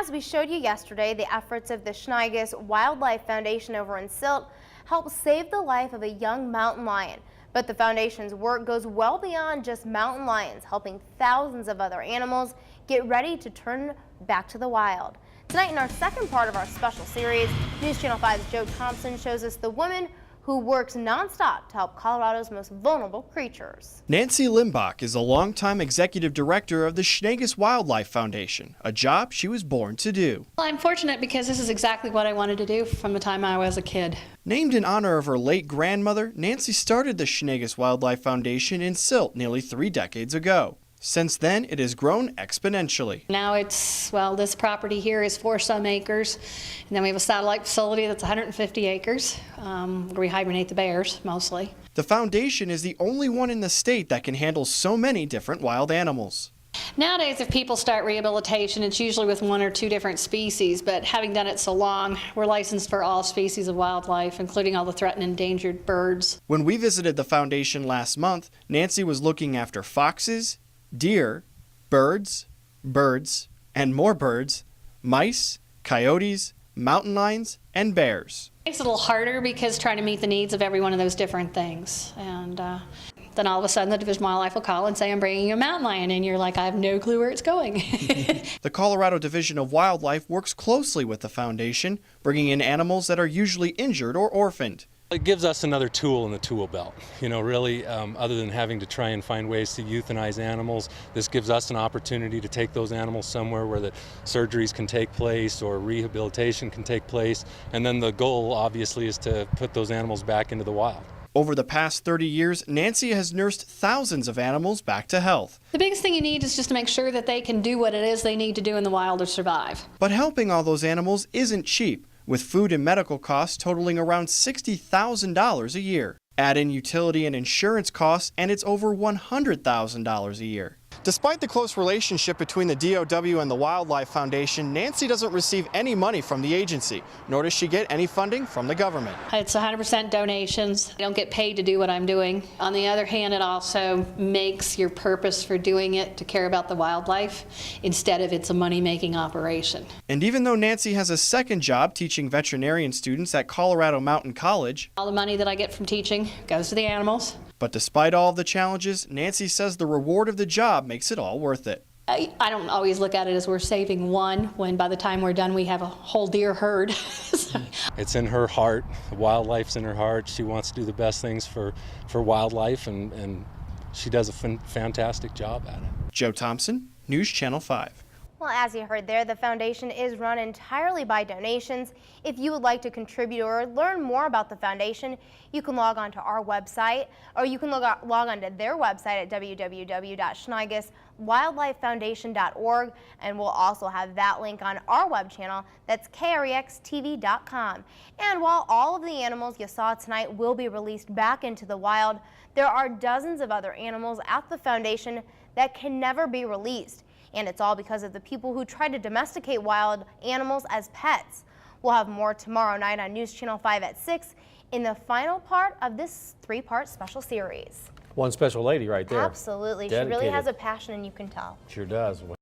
as we showed you yesterday, the efforts of the Schneegas Wildlife Foundation over in Silt helped save the life of a young mountain lion. But the foundation's work goes well beyond just mountain lions, helping thousands of other animals get ready to turn back to the wild. Tonight in our second part of our special series, News Channel 5's Joe Thompson shows us the woman who works nonstop to help Colorado's most vulnerable creatures. Nancy Limbach is a longtime executive director of the Schneegas Wildlife Foundation, a job she was born to do. Well, I'm fortunate because this is exactly what I wanted to do from the time I was a kid. Named in honor of her late grandmother, Nancy started the Schneegas Wildlife Foundation in Silt nearly 3 decades ago. Since then, it has grown exponentially. Now it's, well, this property here is 4 some acres, and then we have a satellite facility that's 150 acres, where we hibernate the bears mostly. The foundation is the only one in the state that can handle so many different wild animals. Nowadays, if people start rehabilitation, it's usually with 1 or 2 different species, but having done it so long, we're licensed for all species of wildlife, including all the threatened and endangered birds. When we visited the foundation last month, Nancy was looking after foxes, deer, birds, and more birds, mice, coyotes, mountain lions, and bears. It's a little harder because trying to meet the needs of every one of those different things. And then all of a sudden the Division of Wildlife will call and say, I'm bringing you a mountain lion, and you're like, I have no clue where it's going. The Colorado Division of Wildlife works closely with the foundation, bringing in animals that are usually injured or orphaned. It gives us another tool in the tool belt. You know, really, other than having to try and find ways to euthanize animals, this gives us an opportunity to take those animals somewhere where the surgeries can take place or rehabilitation can take place. And then the goal, obviously, is to put those animals back into the wild. Over the past 30 years, Nancy has nursed thousands of animals back to health. The biggest thing you need is just to make sure that they can do what it is they need to do in the wild to survive. But helping all those animals isn't cheap, with food and medical costs totaling around $60,000 a year. Add in utility and insurance costs, and it's over $100,000 a year. Despite the close relationship between the DOW and the Wildlife Foundation, Nancy doesn't receive any money from the agency, nor does she get any funding from the government. It's 100% donations. I don't get paid to do what I'm doing. On the other hand, it also makes your purpose for doing it to care about the wildlife instead of it's a money-making operation. And even though Nancy has a second job teaching veterinarian students at Colorado Mountain College, all the money that I get from teaching goes to the animals. But despite all of the challenges, Nancy says the reward of the job makes it all worth it. I don't always look at it as we're saving one, when by the time we're done we have a whole deer herd. It's in her heart. The wildlife's in her heart. She wants to do the best things for wildlife, and she does a fantastic job at it. Joe Thompson, News Channel 5. Well, as you heard there, the foundation is run entirely by donations. If you would like to contribute or learn more about the foundation, you can log on to our website, or you can log on to their website at www.schneegaswildlifefoundation.org, and we'll also have that link on our web channel. That's krextv.com. And while all of the animals you saw tonight will be released back into the wild, there are dozens of other animals at the foundation that can never be released. And it's all because of the people who try to domesticate wild animals as pets. We'll have more tomorrow night on News Channel 5 at 6 in the final part of this 3-part special series. One special lady right there. Absolutely. Dedicated. She really has a passion, and you can tell. Sure does.